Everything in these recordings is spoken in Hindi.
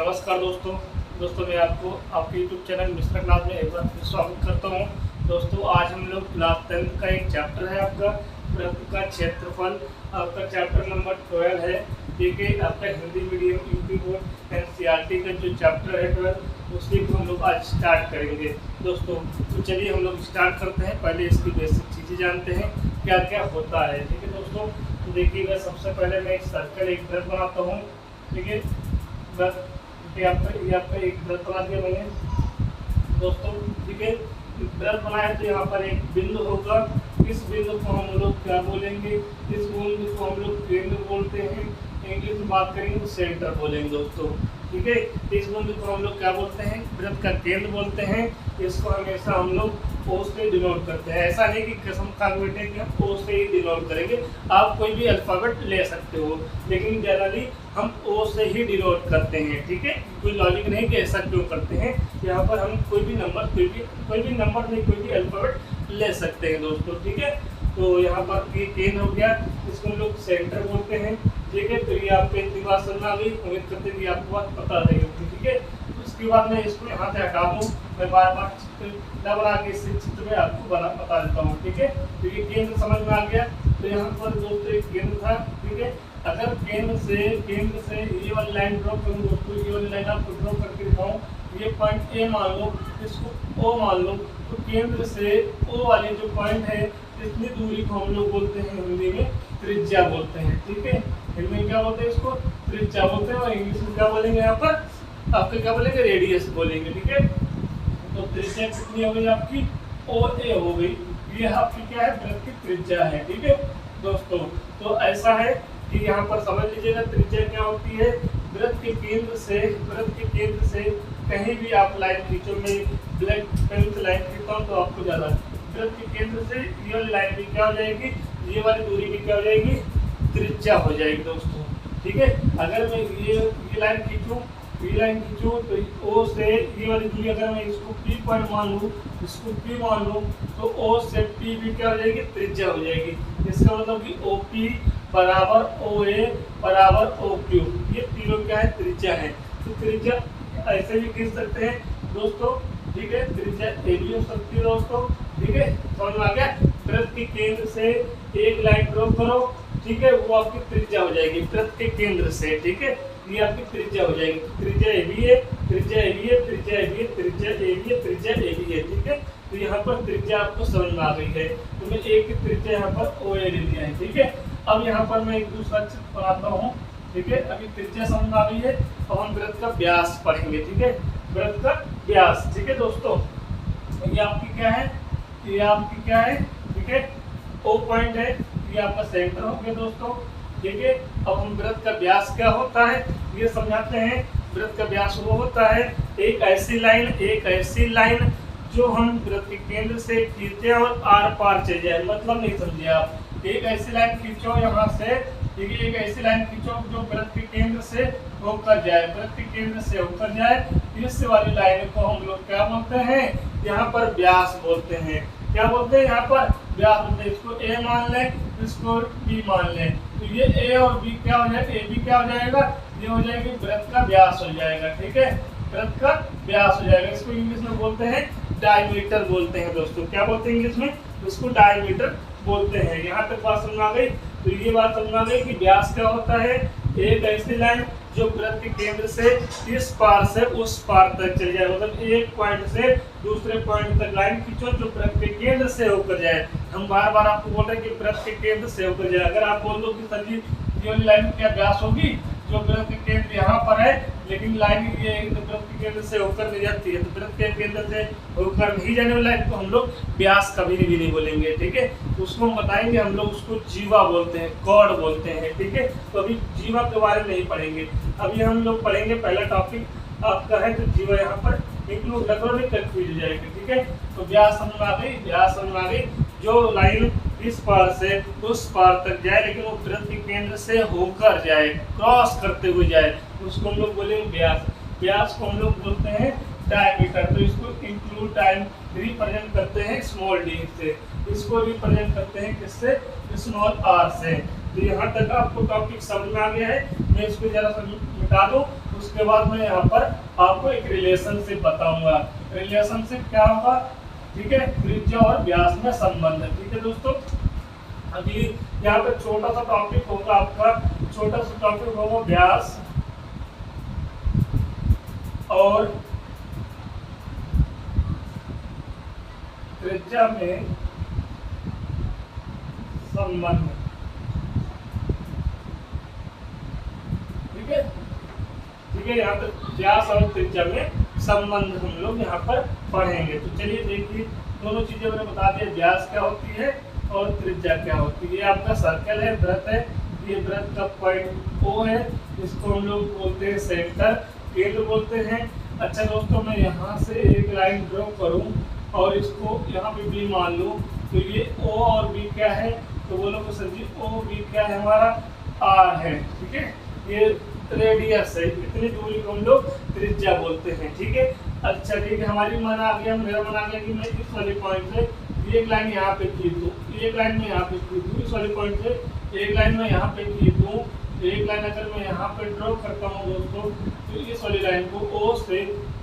नमस्कार दोस्तों मैं आपको आपके YouTube चैनल मिस्टर क्लास में एक बार फिर स्वागत करता हूँ। दोस्तों आज हम लोग क्लास 10 का एक चैप्टर है आपका वृत्त का क्षेत्रफल, आपका चैप्टर नंबर 12 है। देखिए आपका Hindi medium UP board NCERT का जो चैप्टर है 12 उसी को हम लोग आज स्टार्ट करेंगे दोस्तों। तो चलिए हम लोग स्टार्ट करते हैं। पहले इसकी बेसिक चीज़ें जानते हैं क्या क्या होता है। ठीक है दोस्तों, तो देखिएगा सबसे पहले मैं एक सर्कल एक वृत्त बनाता हूँ। ठीक है, आपका एक वृत्त बना दिया मैंने दोस्तों। ठीक है, वृत्त बनाया तो यहाँ पर एक बिंदु होगा। इस बिंदु को हम लोग क्या बोलेंगे? इस बिंदु को हम लोग केंद्र बोलते हैं। इंग्लिश में बात करेंगे तो सेंटर बोलेंगे दोस्तों। ठीक है, इस बिंदु को हम लोग क्या बोलते हैं? वृत्त का केंद्र बोलते हैं। इसको हमेशा हम लोग O से डिनोट करते हैं। ऐसा नहीं कि कसम खा बेटे कि हम O से ही डिनोट करेंगे। आप कोई भी अल्फ़ाबेट ले सकते हो, लेकिन जनरली हम O से ही डिनोट करते हैं। ठीक है, कोई लॉजिक नहीं कि ऐसा क्यों करते हैं। यहाँ पर हम कोई भी नंबर नहीं, कोई भी अल्फ़ाबेट ले सकते हैं दोस्तों। ठीक है, तो यहाँ पर ये केंद्र हो गया, इसको हम लोग सेंटर बोलते हैं। ठीक है, तो ये आपको इतनी बात समझ आ गई। उम्मीद करते हैं कि आपको बात पता रही होगी। ठीक है, उसके बाद मैं इसको यहाँ से हटा दूँ, मैं बार बार चित्र न बना के इस चित्र में आपको बता देता हूँ। ठीक है, तो ये केंद्र समझ में आ गया। तो यहाँ पर दोस्तों एक केंद्र था। ठीक है, अगर केंद्र से ये वाली लाइन ड्रॉ करूँ दोस्तों, ये वाली लाइन आपको ड्रॉ करके दिखाऊँ। ये पॉइंट ए मान लो, इसको ओ मान लो। तो केंद्र से ओ वाली जो पॉइंट है, इतनी दूरी को हम लोग बोलते हैं हिंदी में त्रिज्या बोलते हैं। ठीक है, हिंदी में क्या बोलते हैं? इसको त्रिज्या बोलते हैं। और इंग्लिश में क्या बोलेंगे? यहाँ पर आपके क्या बोलेंगे? रेडियस बोलेंगे। ठीक है, तो त्रिज्या कितनी हो गई आपकी? OA हो गई। ये आपकी क्या है? वृत्त की त्रिज्या है। ठीक है दोस्तों, तो ऐसा है कि यहाँ पर समझ लीजिएगा त्रिज्या क्या होती है। वृत्त के केंद्र से कहीं भी आप लाइन खींचो, मैं ब्लैक पेन से लाइन खींचता हूँ तो आपको ज़्यादा वृत्त के केंद्र से ये वाली लाइन भी क्या हो जाएगी? ये वाली दूरी भी क्या हो जाएगी? त्रिज्या हो जाएगी दोस्तों। ठीक है, अगर मैं ये लाइन खींचूँ तो O से ये वाली दूरी अगर मैं इसको P पॉइंट मान लूँ, इसको P मान लूँ, तो O से P भी क्या हो जाएगी? त्रिज्या हो जाएगी। इसका मतलब कि OP बराबर OA बराबर OQ, ये तीनों क्या है? त्रिज्या है। तो त्रिज्या ऐसे भी खींच सकते हैं दोस्तों। ठीक है, त्रिज्या ए भी हो सकती है दोस्तों। ठीक है, समझ में आ गया? वृत्त के केंद्र से एक लाइन ड्रॉ करो। ठीक है, वो आपकी त्रिज्या हो जाएगी वृत्त के केंद्र से। ठीक है, ये आपकी त्रिज्या हो जाएगी। त्रिज्या ए भी है, त्रिज्या ए भी है, त्रिज्या ए भी है, त्रिज्या ए भी है, त्रिज्या ए भी है। ठीक है, तो यहाँ पर त्रिज्या आपको समझ में आ गई है। तो मैं एक की त्रिज्या यहाँ पर OA ले लिया है। ठीक है, अब यहाँ पर मैं एक दूसरा चित्र बनाता हूँ। ठीक है, अभी त्रिज्या समझ में आ गई है। अब हम वृत्त का व्यास पढ़ेंगे। ठीक है, वृत्त का व्यास। ठीक है दोस्तों, ये आपकी क्या है? ये आपकी क्या है? ठीक है, O पॉइंट है, ये आपका सेंटर हो गया दोस्तों। ठीक है, अब हम वृत्त का व्यास क्या होता है ये समझाते हैं। वृत्त का व्यास वो होता है एक ऐसी लाइन जो हम वृत्त के केंद्र से खींचे और आर पार चल जाए। मतलब नहीं समझे आप? एक ऐसी लाइन खींचो यहाँ से। ठीक है, एक ऐसी लाइन खींचो जो वृत्त के केंद्र से होकर जाए, इस वाली लाइन को हम लोग क्या बोलते हैं? यहाँ पर व्यास बोलते हैं। क्या बोलते हैं? यहाँ पर व्यास बोलते हैं। इसको A मान लें, इसको B मान लें, तो ये A और B क्या हो जाएगा? A B क्या हो जाएगा? ये हो जाएगी वृत्त का व्यास हो जाएगा। ठीक है, वृत्त का व्यास हो जाएगा। इसको इंग्लिश में बोलते हैं डायमीटर बोलते हैं दोस्तों। क्या बोलते हैं इंग्लिश में? इसको डायमीटर बोलते हैं। यहाँ तक बात समझ आ गई? तो ये बात समझ आ गई कि व्यास क्या होता है? एक ऐसी लाइन जो वृत्त के केंद्र से इस पार से उस पार तक चल जाए। मतलब एक पॉइंट से दूसरे पॉइंट तक लाइन खींचो जो वृत्त के केंद्र से होकर जाए। हम बार बार आपको बोल रहे हैं कि वृत्त के केंद्र से होकर जाए। अगर आप बोल दो कि सर जी ये वाली लाइन क्या व्यास होगी? जो वृत्त के केंद्र यहाँ पर है, लेकिन लाइन ये वृत्त के केंद्र से होकर नहीं जाती है, तो वृत्त के केंद्र से होकर नहीं जाने वाली लाइन को हम लोग व्यास कभी भी नहीं बोलेंगे। ठीक है, तो उसको हम बताएंगे, हम लोग उसको जीवा बोलते हैं, कॉर्ड बोलते हैं। ठीक है, तो अभी जीवा के बारे में नहीं पढ़ेंगे। अभी हम लोग पढ़ेंगे पहला टॉपिक आपका है तो जीवा यहाँ पर इंक्लूड नहीं कंफ्यूज हो जाएगी। ठीक है, तो व्यास समझ आ गई। जो लाइन इस पार से उस पार तक जाए, लेकिन वो वृत्त के केंद्र से होकर जाए, क्रॉस करते हुए जाए, उसको हम लोग बोलेंगे व्यास। व्यास को हम लोग बोलते हैं डायमीटर। तो इसको इंक्लूड टाइम रिप्रेजेंट करते हैं स्मॉल d से, इसको रिप्रेजेंट करते हैं किससे? स्मॉल r से। तो यहाँ तक आपको टॉपिक समझ में आ गया है। मैं इसको जरा सा मिटा दूं, उसके बाद मैं यहाँ पर आपको एक रिलेशनशिप बताऊंगा। रिलेशनशिप क्या होगा, ठीक है, त्रिज्या और व्यास में संबंध है। ठीक है दोस्तों, अभी यहाँ पे छोटा सा टॉपिक होगा आपका, छोटा सा टॉपिक होगा व्यास और त्रिज्या में संबंध। ठीक है, ठीक है, यहाँ पर व्यास और त्रिज्या में संबंध हम लोग यहाँ पर पढ़ेंगे। तो चलिए देखिए, दोनों चीजें मैंने बता दिया, व्यास क्या होती है और त्रिज्या क्या होती है। ये आपका सर्कल है, वृत्त है, ये वृत्त का पॉइंट O है, इसको हम लोग बोलते हैं सेंटर, केंद्र बोलते हैं। अच्छा दोस्तों, मैं यहाँ से एक लाइन ड्रॉ करूँ और इसको यहाँ पे B मान लूँ, तो ये O और B क्या है, तो बोलो तो सर जी O B क्या है हमारा R है। ठीक है, ये रेडियस है, इतनी दूरी को हम लोग त्रिज्या बोलते हैं। ठीक है, अच्छा ठीक है, हमारी मन आ गया, मेरा मन आ गया कि मैं इस वाले पॉइंट से एक लाइन यहाँ पे खींच दूँ, एक लाइन में यहाँ पे खींच दूँ, इस वाले पॉइंट से एक लाइन में यहाँ पे खींच दूँ। एक लाइन अगर मैं यहाँ पे ड्रॉ करता हूँ दोस्तों, तो इस वाली लाइन को O से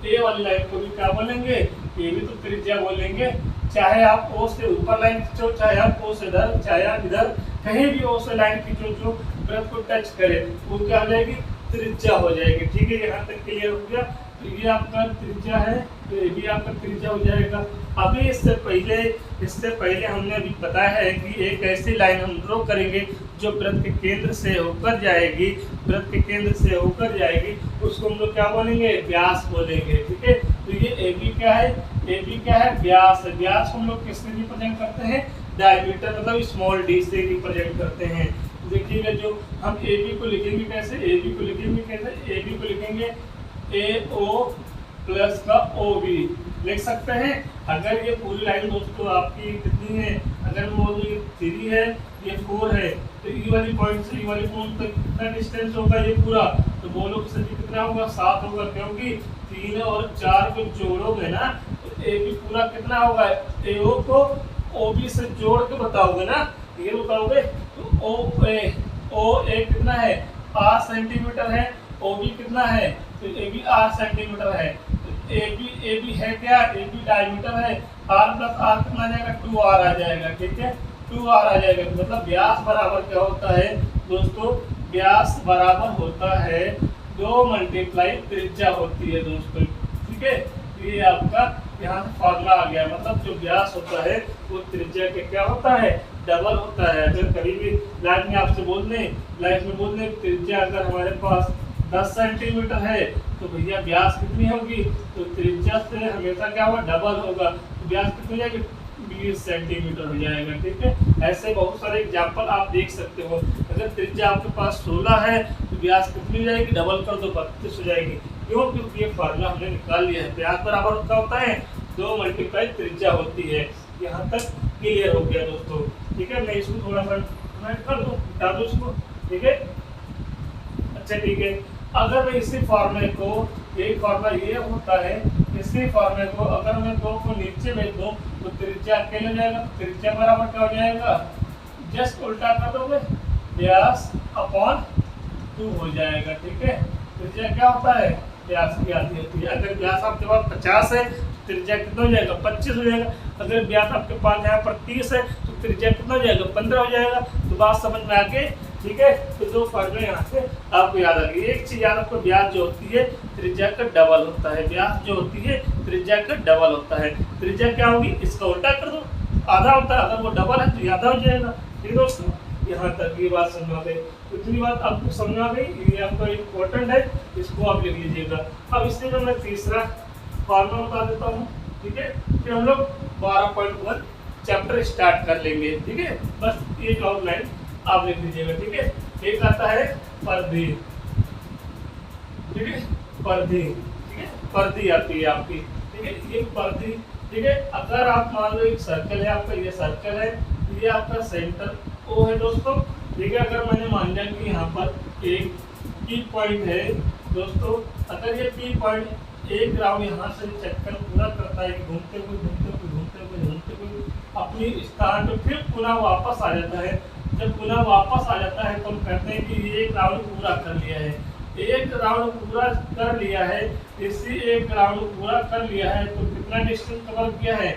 A वाली लाइन को भी क्या बोलेंगे, ये भी तो त्रिज्या बोलेंगे। चाहे आप O से ऊपर लाइन खींचो, चाहे आप O से इधर, चाहे आप इधर, कहीं भी O से लाइन खींचो जो वृत्त को टच करे, वो क्या हो जाएगी, त्रिज्या हो जाएगी। ठीक है, यहाँ तक क्लियर हो गया। तो ये आपका त्रिज्या है, तो ये भी आपका त्रिज्या हो जाएगा। अभी इससे पहले हमने अभी बताया है कि एक ऐसी लाइन हम ड्रॉ करेंगे जो वृत्त के केंद्र से होकर जाएगी, वृत्त के केंद्र से होकर जाएगी, उसको हम लोग क्या बोलेंगे, व्यास बोलेंगे। ठीक है, तो ये AB क्या है, AB क्या है, व्यास है। व्यास हम लोग किससे रिप्रेजेंट करते हैं, डायमीटर मतलब स्मॉल d से रिप्रेजेंट करते हैं। देखिएगा, जो हम AB को लिखेंगे कैसे, AB को लिखेंगे कैसे, AB को लिखेंगे AO प्लस का OB लिख सकते हैं। अगर ये पूरी लाइन दोस्तों आपकी कितनी है, अगर वो 3 है, ये 4 है, तो ई वाली पॉइंट से ई वाली पॉइंट तक कितना डिस्टेंस होगा ये पूरा, तो बोलो कि सर कितना होगा, 7 होगा, क्योंकि 3 और 4 को जोड़ोगे ना तो AB पूरा कितना होगा, AO को OB से जोड़ के बताओगे ना, ये बताओगे तो OA कितना है, 8 सेंटीमीटर है, OB कितना है, तो AB 8 सेंटीमीटर है। तो AB है क्या, AB डायमीटर है, R प्लस R कितना आ जाएगा, 2R आ जाएगा। ठीक है, 2R आ जाएगा। मतलब व्यास बराबर क्या होता है दोस्तों, व्यास बराबर होता है 2 मल्टीप्लाई त्रिज्या होती है दोस्तों। ठीक है, ये आपका यहाँ से फॉर्मूला आ गया, मतलब जो व्यास होता है वो त्रिज्या के क्या होता है, डबल होता है। अगर कभी भी लाइफ में आपसे बोल दें त्रिज्या अगर हमारे पास 10 सेंटीमीटर है तो भैया व्यास कितनी होगी, तो त्रिज्या से हमेशा क्या होगा, डबल होगा, तो व्यास कितनी हो जाएगी, 20 सेंटीमीटर हो जाएगा। ठीक है, ऐसे बहुत सारे एग्जाम्पल आप देख सकते हो। अगर त्रिज्या आपके पास 16 है तो व्यास कितनी हो जाएगी, डबल कर दो 32 हो जाएगी। क्यों, क्योंकि ये फार्मूला हमने निकाल लिया है। व्यास बराबर क्या होता है, 2 मल्टीप्लाई त्रिज्या होती है। यहाँ तक क्लियर हो गया दोस्तों। ठीक है, मैं इसको थोड़ा सा कर दूँ, हटा दूँ इसको। ठीक है, अच्छा ठीक है, अगर मैं इसी फॉर्मूले को, एक फॉर्मूला ये होता है, इसी फॉर्मूले को अगर मैं 2 को नीचे भेज दूं तो त्रिज्या अकेले हो जाएगा, त्रिज्या बराबर क्या हो जाएगा, जस्ट उल्टा कर दोगे, व्यास अपॉन 2 हो जाएगा। ठीक है, त्रिज्या क्या होता है, व्यास की आधी होती है। अगर व्यास आपके पास 50 है तो त्रिज्या कितना हो जाएगा, 25 हो जाएगा। अगर व्यास आपके पास यहाँ पर 30 है तो त्रिज्या कितना हो जाएगा, 15 हो जाएगा। तो बात समझ में आ गई। ठीक है, तो 2 फॉर्मूले यहाँ से आपको याद आ गई। एक चीज याद रखो, व्यास जो होती है त्रिज्या का डबल होता है, व्यास जो होती है त्रिज्या का डबल होता है। त्रिज्या क्या होगी, इसका उल्टा कर दो, आधा होता है, अगर वो डबल है तो ये आधा हो जाएगा। ठीक है दोस्तों, यहाँ तक ये बात समझ आ गई। इतनी बात आपको समझ आ गई, ये आपका इम्पोर्टेंट है, इसको आप लिख लीजिएगा। अब इसमें जो मैं तीसरा फॉर्मूला बता देता हूँ। ठीक है, फिर हम लोग 12.1 चैप्टर स्टार्ट कर लेंगे। ठीक है, बस एक और लाइन आप लिख लीजिएगा। ठीक है, एक आता है परिधि। ठीक है, परिधि, ठीक है, परिधि आती है आपकी। ठीक है, ये परिधि। ठीक है, अगर आप मान लो एक सर्कल है आपका, ये सर्कल है, ये आपका सेंटर O है दोस्तों। ठीक है, अगर मैंने मान लिया कि यहाँ पर एक P पॉइंट है दोस्तों, अगर ये P पॉइंट एक राउंड यहाँ से चक्कर पूरा करता है, घूमते हुए अपनी स्थान पे फिर पुनः वापस आ जाता है, जब पुनः वापस आ जाता है तो हम कहते हैं कि ये एक राउंड पूरा कर लिया है। एक राउंड पूरा कर लिया है, इसी एक राउंड पूरा कर लिया है तो कितना डिस्टेंस कवर किया है,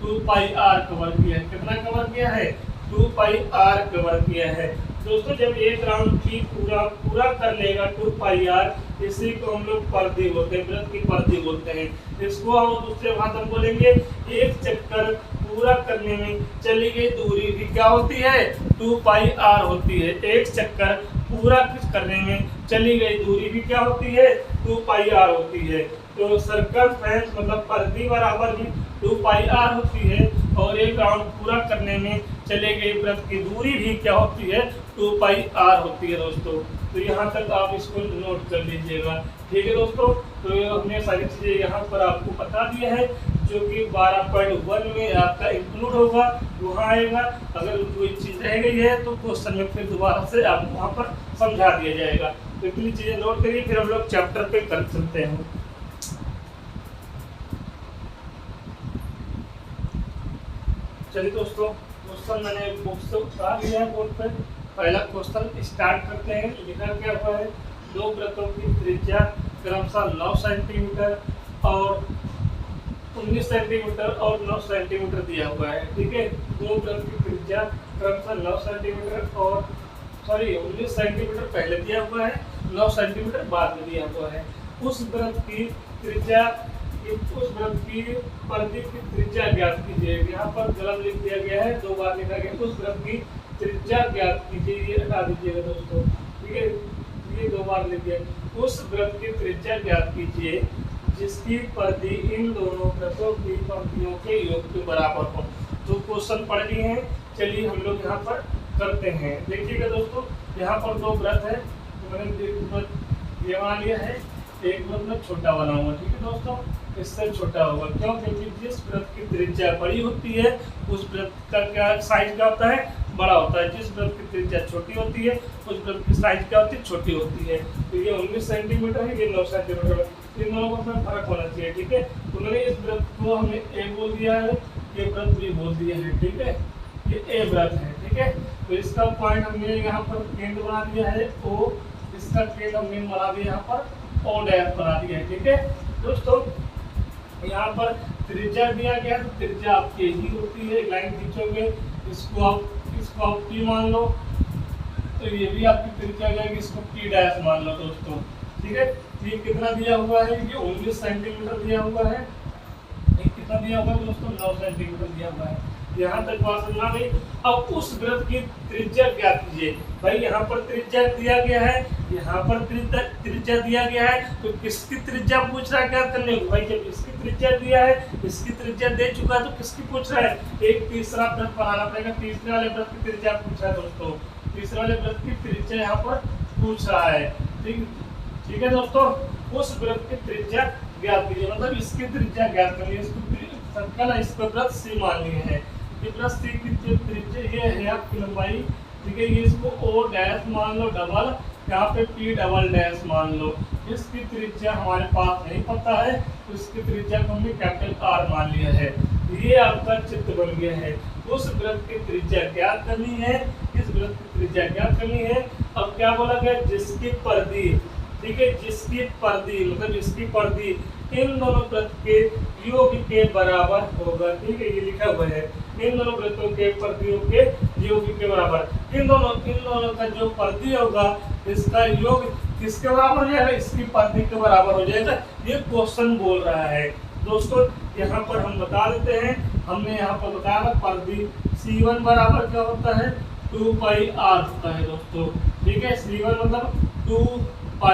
2πr कवर किया है। कितना कवर किया है, 2πr कवर किया है। दोस्तों जब एक राउंड की पूरा कर लेगा 2πr, इसी को हम लोग परिधि बोलते हैं, वृत्त की परिधि बोलते हैं। इसको हम दूसरे भाषा में बोलेंगे एक चक्कर पूरा करने में चली गई दूरी भी क्या होती है, 2πr होती है। एक चक्कर पूरा करने में चली गई दूरी भी क्या होती है, 2πr होती है। तो सर्कमफ्रेंस मतलब परिधि बराबर भी 2πr होती है और एक राउंड पूरा करने में चले गए वृत्त की दूरी भी क्या होती है, 2πr होती है दोस्तों। तो यहाँ तक आप इसको नोट कर लीजिएगा, ठीक है दोस्तों। तो हमने सारी चीज़ें यहाँ पर आपको बता दिया है, जो कि 12.1 में आपका इंक्लूड होगा, वहाँ आएगा। अगर कोई चीज़ रह गई है तो क्वेश्चन में फिर दोबारा से आपको वहाँ पर समझा दिया जाएगा। तो इतनी चीज़ें नोट करिए, फिर हम लोग चैप्टर पे कर सकते हैं। चलिए दोस्तों, क्वेश्चन मैंने बुक से उतार लिया है बोर्ड पे। पहला क्वेश्चन स्टार्ट करते हैं। लिखा क्या हुआ है, दो वृत्तों की त्रिज्या क्रमशः 9 सेंटीमीटर और 19 सेंटीमीटर और 9 सेंटीमीटर दिया हुआ है, ठीक है। दो वृत्त की त्रिज्या क्रमशः 9 सेंटीमीटर और 19 सेंटीमीटर पहले दिया हुआ है, 9 सेंटीमीटर बाद में दिया हुआ है। उस वृत्त की त्रिज्या, उस वृत्त की परिधि की त्रिज्या ज्ञात कीजिए। यहाँ पर गलत लिख दिया गया है, 2 बार लिखा गया। उस वृत्त की त्रिज्या ज्ञात कीजिए, ये हटा दीजिएगा दोस्तों, ठीक है। ये 2 बार लिख दिया। उस वृत्त की त्रिज्या ज्ञात कीजिए जिसकी परिधि इन दोनों वृत्तों की पंक्तियों के योग के बराबर हो। तो क्वेश्चन पढ़ लिए हैं, चलिए हम लोग यहाँ पर करते हैं। देखिएगा दोस्तों, यहाँ पर 2 वृत्त है, तो मैंने ये बना लिया है। एक वृत्त में छोटा बना हुआ, ठीक है दोस्तों, इससे छोटा होगा। क्यों? क्योंकि जिस वृत्त की त्रिज्या बड़ी होती है उस वृत्त का क्या साइज क्या होता है, बड़ा होता है। जिस वृत्त की त्रिज्या छोटी होती है उस वृत्त की साइज क्या होती है, छोटी होती है। तो ये 19 सेंटीमीटर है, ये 9 सेंटीमीटर है। इन दोनों को फर्क होना चाहिए, ठीक है। उन्होंने इस वृत्त को हमें ए बोल दिया है, ये वृत्त भी बोल दिया है, ठीक है। ये ए वृत्त है, ठीक है। तो इसका पॉइंट हमने यहाँ पर केंद्र बना दिया है O, इसका केंद्र हमने बना दिया यहाँ पर O डैश बना दिया है, ठीक है दोस्तों। यहाँ पर त्रिज्या दिया गया, तो त्रिज्या आपकी ही होती है। लाइन खींचोगे, इसको आप P मान लो, तो ये भी आपकी त्रिज्या जाएगी, इसको P डैश मान लो दोस्तों, ठीक है। ये कितना दिया हुआ है, ये 19 सेंटीमीटर दिया हुआ है। ये कितना दिया हुआ है दोस्तों, 9 सेंटीमीटर दिया हुआ है। यहाँ तक बात समझना नहीं। अब उस वृत्त की त्रिज्या ज्ञात कीजिए। भाई यहाँ पर त्रिज्या दिया गया है, यहाँ पर त्रिज्या दिया गया है, तो किसकी त्रिज्या पूछ रहा है ज्ञात करने को। भाई जब इसकी त्रिज्या दिया है, इसकी त्रिज्या दे चुका है, तो किसकी पूछ रहा है, एक तीसरा वृत्त बनाना पड़ेगा। तीसरे वाले वृत्त की त्रिज्या पूछ रहा है दोस्तों, तीसरे वाले वृत्त की त्रिज्या यहाँ पर पूछ रहा है, ठीक है दोस्तों। उस वृत्त की त्रिज्या ज्ञात कीजिए, मतलब इसकी त्रिज्या ज्ञात करनी है। इसको वृत्त C मान लिए है। ये वृत्त C की त्रिज्या ये है आपकी लंबाई, ठीक है। ये इसको O डैश मान लो डबल, यहाँ पे P डबल डैश मान लो। इसकी त्रिज्या हमारे पास नहीं पता है, तो इसकी त्रिज्या को हमने कैपिटल R मान लिया है। ये आपका चित्र बन गया है। उस वृत्त की त्रिज्या ज्ञात करनी है, इस वृत्त की त्रिज्या ज्ञात करनी है। अब क्या बोला गया, जिसकी परिधि, ठीक है, जिसकी परिधि मतलब इसकी परिधि इन दोनों वृत्त के योग के बराबर होगा, ठीक है। ये लिखा हुआ है, इन दोनों वृत्तों के परिधियों के योग के बराबर। इन दोनों का जो परिधि होगा, इसका योग किसके बराबर हो जाएगा, इसकी परिधि के बराबर हो जाएगा। ये क्वेश्चन बोल रहा है दोस्तों। यहाँ पर हम बता देते हैं, हमने यहाँ पर बताया परिधि C1 बराबर क्या होता है, 2πr होता है दोस्तों, ठीक है। C1 मतलब 2π,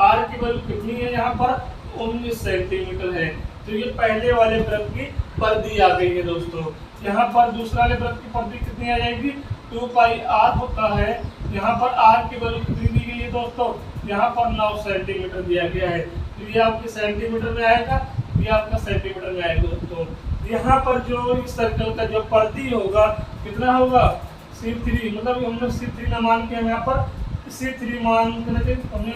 R की वैल्यू कितनी है यहाँ पर, 19 सेंटीमीटर है। तो ये पहले वाले वृत्त की परिधि आ गई है दोस्तों। यहाँ पर दूसरा वाले वृत्त की परिधि कितनी आ जाएगी, 2πr होता है। यहाँ पर R की वैल्यू कितनी दी गई है दोस्तों, यहाँ पर 9 सेंटीमीटर दिया गया है। तो ये आपके सेंटीमीटर में आएगा, ये आपका सेंटीमीटर में आएगा दोस्तों। यहाँ पर जो इस सर्कल का जो परिधि होगा कितना होगा, C3, मतलब हमने C3 ना मान के हम यहाँ पर C3 मान के हमने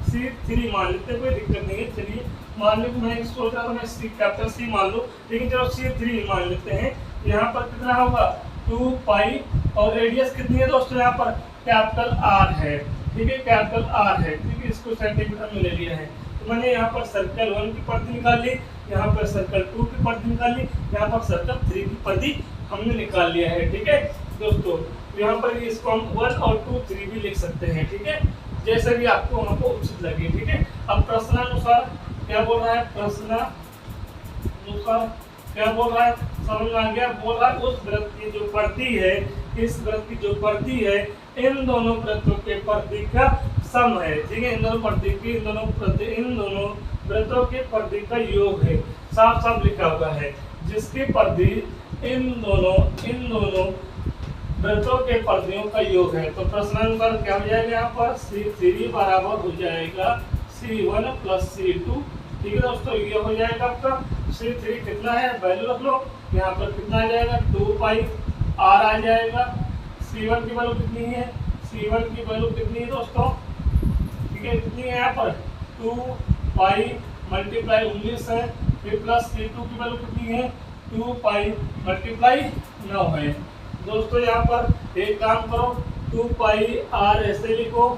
C3 मान लेते, कोई दिक्कत नहीं है। चलिए मान लो, मैं सोच रहा था मैं कैपिटल C मान लूँ, लेकिन चलो C3 मान लेते हैं। यहाँ पर कितना होगा, 2 पाई, और रेडियस कितनी है दोस्तों यहाँ पर कैपिटल आर है, ठीक है, कैपिटल आर है, ठीक है, इसको सेंटीमीटर में ले लिया है। तो मैंने यहाँ पर सर्कल 1 की परिधि निकाल ली, यहाँ पर सर्कल 2 की परिधि निकाल ली, यहाँ पर सर्कल 3 की परिधि हमने निकाल लिया है, ठीक है दोस्तों। यहाँ पर इसको हम 1 और 2 3 भी लिख सकते हैं, ठीक है, जैसे भी आपको वहाँ पर उचित लगे, ठीक है। अब प्रश्नानुसार क्या बोल रहा है, प्रश्नानुसार क्या बोल रहा है, समझ में आ गया, बोल रहा है उस वृत्त की जो परिधि है, इस वृत्त की जो परिधि है इन दोनों वृत्तों के परिधि का सम है, ठीक है, इन दोनों वृत्तों के परिधि का योग है, साफ साफ लिखा हुआ है, जिसकी परिधि इन दोनों वृत्तों के परिधियों का योग है। तो प्रश्नानुसार क्या हो जाएगा, यहाँ पर C3 बराबर हो जाएगा C1 प्लस C2, ठीक है दोस्तों, ये हो जाएगा आपका C3 कितना है, वैल्यू रख लो, यहाँ पर कितना आ जाएगा 2 पाई R आ जाएगा। C1 की वैल्यू कितनी है, C1 की वैल्यू कितनी है दोस्तों, ठीक है, कितनी है यहाँ पर 2 पाई मल्टीप्लाई 19 है, फिर प्लस C2 की वैल्यू कितनी है 2 पाई मल्टीप्लाई 9 है। दोस्तों यहाँ पर एक काम करो, 2 पाई R ऐसे लिखो,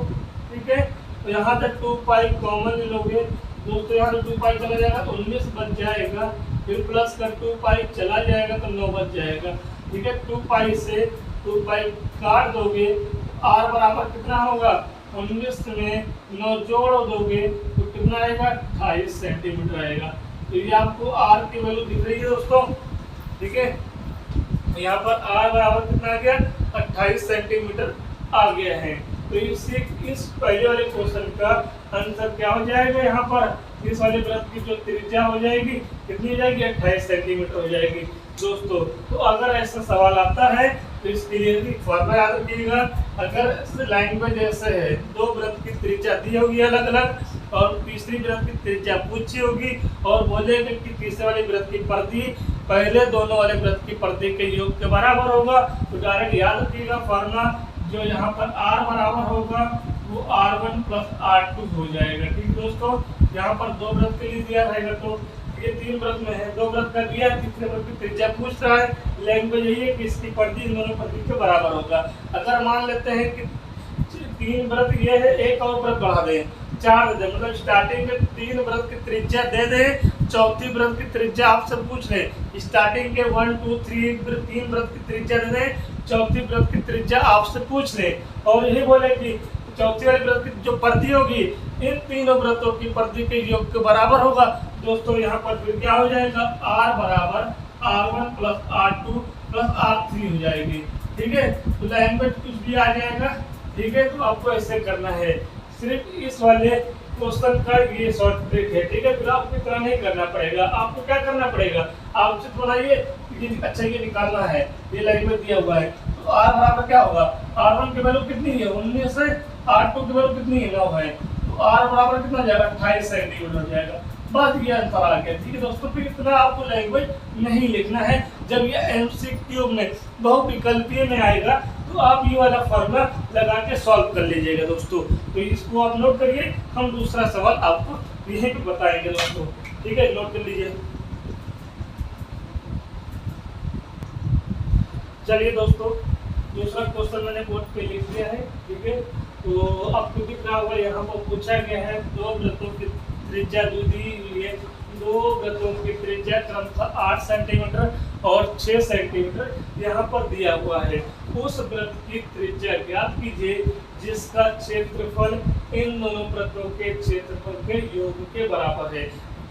ठीक है, तो यहाँ तक 2 पाई कॉमन ले लोगे दोस्तों, यहाँ से 2 पाई चला जाएगा तो 19 बच जाएगा, फिर प्लस कर 2 पाई चला जाएगा तो 9 बच जाएगा, ठीक है। 2 पाई से 2 पाई काट दोगे, R बराबर कितना होगा, 19 में 9 जोड़ दोगे तो कितना आएगा 28 सेंटीमीटर आएगा। तो ये आपको R की वैल्यू दिख रही है दोस्तों, ठीक है, यहाँ पर R बराबर कितना आ गया 28 सेंटीमीटर आ गया है। तो इस पहले वाले क्वेश्चन का आंसर क्या हो जाएगा, यहाँ पर इस वाले वृत्त की जो त्रिज्या हो जाएगी कितनी हो जाएगी 28 सेंटीमीटर हो जाएगी दोस्तों। तो अगर ऐसा सवाल आता है तो इसके लिए फॉर्मूला याद रखिएगा, अगर लैंग्वेज ऐसे है, दो वृत्त की त्रिज्या दी होगी अलग अलग और तीसरी वृत्त की त्रिज्या पूछी होगी और बोलेगा कि तीसरे वाले वृत्त की परिधि पहले दोनों वाले वृत्त की परिधि के योग के बराबर होगा, तो डायरेक्ट याद रखिएगा फॉर्मूला, जो यहाँ पर R बराबर होगा वो R1 प्लस R2 हो जाएगा, ठीक दोस्तों। यहाँ पर दो वृत्त के लिए दिया रहेगा, तो ये 3 वृत्त में है, 2 वृत्त का दिया, तीसरे वृत्त की त्रिज्या पूछ रहा है, लैंग्वेज यही है कि इसकी परिधि इन दोनों परिधि के बराबर होगा। अगर मान लेते हैं कि 3 वृत्त ये है, एक और वृत्त बढ़ा दें 4 दे, मतलब स्टार्टिंग में 3 वृत्त की त्रिज्या दे दें, चौथी वृत्त की त्रिज्या आपसे पूछ रहे, स्टार्टिंग के 1 2 3 3 वृत्त की त्रिज्या दे दें, चौथी वृत्त की त्रिज्या आपसे पूछ ले और यही बोले कि चौथी वाली वृत्त की जो परिधि होगी इन तीनों वृत्तों की परिधि के योग के बराबर होगा दोस्तों। यहाँ पर फिर क्या हो जाएगा, R बराबर R1 plus R2 plus R3 हो जाएगी, ठीक है। तो लैंग्वेज कुछ भी आ जाएगा, ठीक है। तो आपको ऐसे करना है, सिर्फ इस वाले क्वेश्चन का ये शॉर्ट ट्रिक है, ठीक है। फिर आपको इतना नहीं करना पड़ेगा, आपको क्या करना पड़ेगा, आपसे थोड़ा ये अच्छा ये निकालना है, ये लाइन में दिया हुआ है। तो R बराबर क्या होगा, R1 की वैल्यू कितनी है 19 है, R2 की वैल्यू कितनी है 9 है, तो R बराबर कितना हो जाएगा 28 सेंटीमीटर हो जाएगा, बस ये आंसर आ गया, ठीक है दोस्तों। फिर इतना आपको लैंग्वेज नहीं लिखना है, जब ये MCQ में बहुविकल्पीय में आएगा तो आप ये वाला फॉर्मूला लगा के सॉल्व कर लीजिएगा दोस्तों। तो इसको आप नोट करिए, हम दूसरा सवाल आपको यहीं पे बताएंगे दोस्तों, ठीक है, नोट कर लीजिए। चलिए दोस्तों, दूसरा क्वेश्चन मैंने बोर्ड पे लिख दिया है, ठीक है। तो आपको दिख रहा होगा, यहाँ पर पूछा गया है दो वृत्तों की त्रिज्या दी हुई है, दो वृत्तों की त्रिज्या क्रमशः 8 सेंटीमीटर और 6 सेंटीमीटर यहाँ पर दिया हुआ है। उस वृत्त की त्रिज्या ज्ञात कीजिए जिसका क्षेत्रफल इन दोनों वृत्तों के क्षेत्रफल के योग के बराबर है।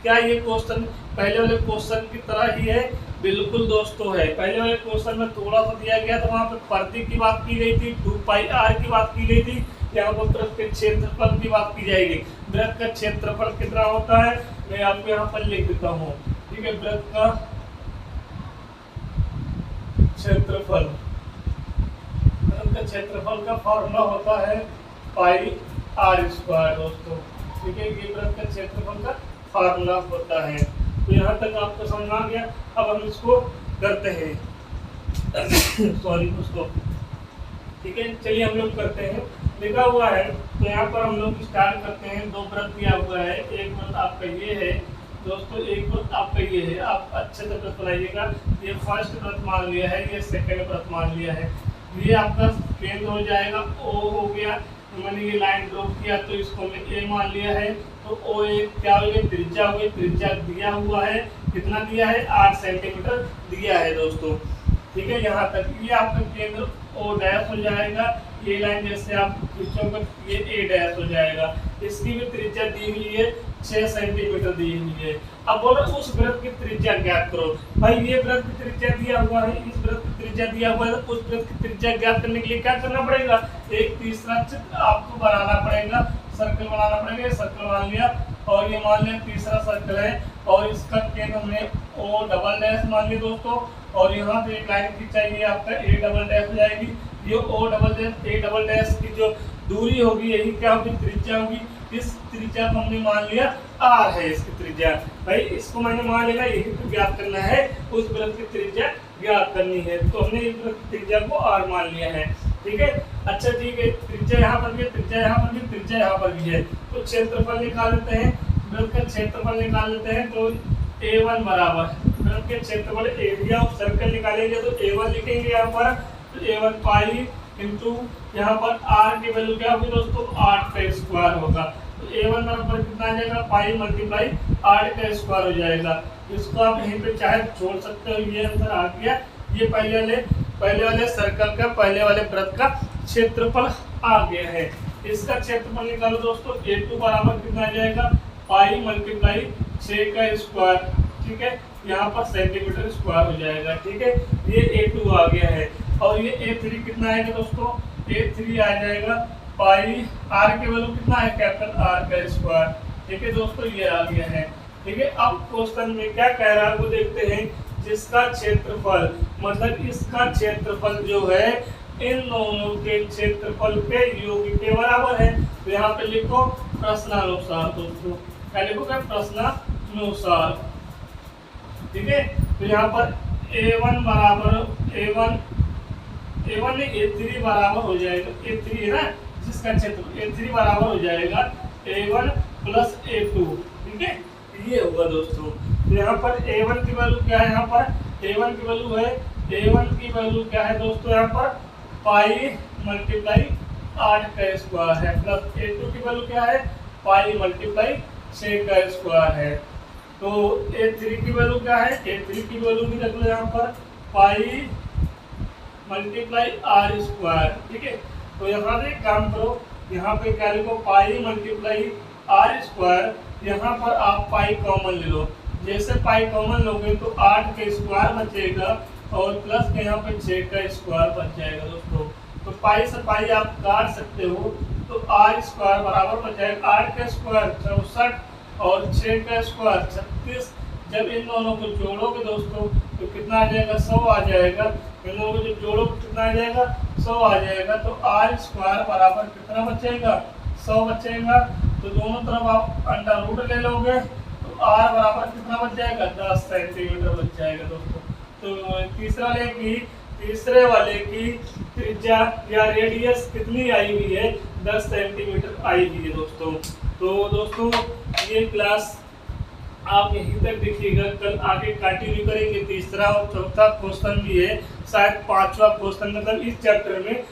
क्या ये क्वेश्चन पहले वाले क्वेश्चन की तरह ही है? बिल्कुल दोस्तों है। पहले वाले क्वेश्चन में थोड़ा सा दिया गया था, वहाँ पे परिधि की बात की गई थी, 2 पाई r की बात की गई थी। यहाँ पर वृत्त के क्षेत्रफल की बात की जाएगी। वृत्त का क्षेत्रफल कितना होता है मैं आपको यहाँ पर लिख देता हूँ, ठीक है। वृत्त का क्षेत्रफल, वृत्त का क्षेत्रफल का फॉर्मूला होता है पाई r स्क्वायर दोस्तों, ठीक है। ये वृत्त का क्षेत्रफल का फार्मूला होता है। तो यहाँ तक आपको समझ आ गया। अब हम इसको करते हैं सॉरी दोस्तों, ठीक है। चलिए हम लोग करते हैं, लिखा हुआ है तो यहाँ पर हम लोग स्टार्ट करते हैं। दो वृत्त दिया हुआ है, एक वृत्त आपका ये है दोस्तों एक वृत्त आपका ये है, आप अच्छे से वृत्त बनाइएगा। ये फर्स्ट वृत्त मान लिया है, ये सेकंड वृत्त मान लिया है। ये आपका केंद्र हो जाएगा, ओ हो गया। मैंने ये लाइन ड्रॉ किया तो इसको मैं ए मान लिया है। तो ओ एक क्या हो गया, त्रिज्या हो गई। त्रिज्या दिया हुआ है, कितना दिया है, 8 सेंटीमीटर दिया है दोस्तों। ठीक है, यहाँ तक ये आपका केंद्र ओ डैश हो जाएगा। ये लाइन जैसे आप खींचोगे ये ए डैश हो जाएगा। इसकी भी त्रिज्या दी हुई है, 6 सेंटीमीटर दी हुई है। अब बोलो उस वृत्त की त्रिज्या ज्ञात करो। भाई ये वृत्त की त्रिज्या दिया हुआ है, इस वृत्त की त्रिज्या दिया हुआ है, तो उस वृत्त की त्रिज्या ज्ञात करने के लिए क्या करना पड़ेगा, एक तीसरा चित्र आपको बनाना पड़ेगा, सर्कल बनाना पड़ेगा। सर्कल मान लिया और ये मान लिया तीसरा सर्कल है और इसका केंद्र हमने ओ डबल डैश मान लिया दोस्तों। और यहाँ से एक लाइन खींचाइए, आपका ए डबल डैश हो जाएगी। ये O double dash A double dash की जो दूरी होगी यही क्या होगी, त्रिज्या होगी। इस त्रिज्या को हमने मान लिया आर है इसकी त्रिज्या। भाई इसको मैंने मान लिया, यही तो ज्ञात करना है, उस वृत्त की त्रिज्या ज्ञात करनी है। तो हमने इस वृत्त की त्रिज्या को आर मान लिया है। ठीक है, अच्छा ठीक है, त्रिज्या यहाँ पर भी, त्रिज्या यहाँ पर भी, त्रिज्या यहाँ पर भी है। तो क्षेत्रफल निकाल लेते हैं, वृत्त का क्षेत्रफल निकाल लेते हैं। तो A1 बराबर वृत्त के क्षेत्रफल एरिया ऑफ सर्कल निकालेंगे तो A1 लिखेंगे यहाँ पर। तो A1 पाई इंटू यहाँ पर R की वैल्यू क्या होगी दोस्तों, 8 का स्क्वायर होगा। तो A1 बराबर कितना आ जाएगा, पाई मल्टीप्लाई 8 का स्क्वायर हो जाएगा। इसको आप यहीं पे चाहे छोड़ सकते हो, ये आंसर आ गया। ये पहले वाले सर्कल का, पहले वाले वृत्त का क्षेत्रफल आ गया है। इसका क्षेत्रफल निकालो दोस्तों। A2 बराबर कितना आ जाएगा, पाई मल्टीप्लाई 6 का स्क्वायर। ठीक है, यहाँ पर सेंटीमीटर स्क्वायर हो जाएगा। ठीक है, ये A2 आ गया है। और ये A3 कितना आएगा दोस्तों, A3 आ जाएगा पाई, R के वैल्यू कितना है, कैपिटल R का स्क्वायर। ठीक है दोस्तों, ये आ गया है। ठीक है, अब क्वेश्चन में क्या कह रहा है वो देखते हैं। जिसका क्षेत्रफल, मतलब इसका क्षेत्रफल जो है इन दोनों के क्षेत्रफल के योग के बराबर है। तो यहाँ पे लिखो प्रश्नानुसार दोस्तों, क्या लिखोगे, प्रश्नानुसार। ठीक है, तो यहाँ पर A1 बराबर A1 नहीं, A3 बराबर हो जाएगा, A3 है ना जिसका क्षेत्रफल, A3 बराबर हो जाएगा A1 प्लस A2। ठीक है, ये होगा दोस्तों। तो यहाँ पर A1 की वैल्यू क्या है, यहाँ पर A1 की वैल्यू है, A1 की वैल्यू क्या है दोस्तों, यहाँ पर पाई मल्टीप्लाई 8 का स्क्वायर है, प्लस A2 की वैल्यू क्या है, पाई मल्टीप्लाई 6 का स्क्वायर है। तो A3 की वैल्यू क्या है, A3 की वैल्यू भी रख लो यहाँ पर, पाई मल्टीप्लाई आर स्क्वायर। ठीक है, तो यहाँ से काम करो, यहाँ पे क्या लिखो, पाई मल्टीप्लाई आर स्क्वायर। यहाँ पर आप पाई कॉमन ले लो। जैसे पाई कॉमन लोगे तो 8 का स्क्वायर बचेगा और प्लस के यहाँ पे 6 का स्क्वायर बच जाएगा दोस्तों। तो पाई से पाई आप काट सकते हो, तो आर स्क्वायर बराबर बच जाएगा 8 का स्क्वायर 64 और 6 का स्क्वायर 36। जब इन दोनों को जोड़ोगे दोस्तों तो कितना आ जाएगा, 100 आ जाएगा। इन दोनों को जब जोड़ोगे कितना आ जाएगा, 100 आ जाएगा। तो आर स्क्वायर बराबर कितना बचेगा, 100 बचेगा। तो दोनों तरफ आप अंडर रूट ले लोगे तो आर बराबर कितना बच जाएगा, 10 सेंटीमीटर बच जाएगा दोस्तों। तो तीसरे वाले की त्रिज्या या रेडियस कितनी आई हुई है, 10 सेंटीमीटर आई हुई है दोस्तों। तो दोस्तों ये क्लास आप यहीं तक देखिएगा, कल आगे कंटिन्यू करेंगे। तीसरा और चौथा क्वेश्चन भी है, शायद 5वां क्वेश्चन, मतलब इस चैप्टर में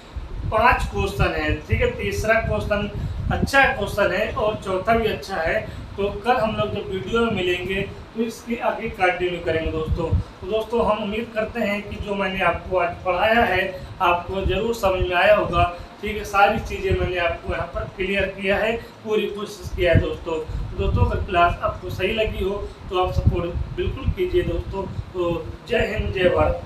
5 क्वेश्चन है। ठीक है, तीसरा क्वेश्चन अच्छा क्वेश्चन है और चौथा भी अच्छा है। तो कल हम लोग जब वीडियो में मिलेंगे तो इसकी आगे कंटिन्यू करेंगे दोस्तों। तो दोस्तों हम उम्मीद करते हैं कि जो मैंने आपको आज पढ़ाया है आपको ज़रूर समझ में आया होगा। ठीक है, सारी चीज़ें मैंने आपको यहाँ पर क्लियर किया है, पूरी कोशिश किया है दोस्तों। दोस्तों अगर क्लास आपको सही लगी हो तो आप सपोर्ट बिल्कुल कीजिए दोस्तों। तो जय हिंद, जय भारत।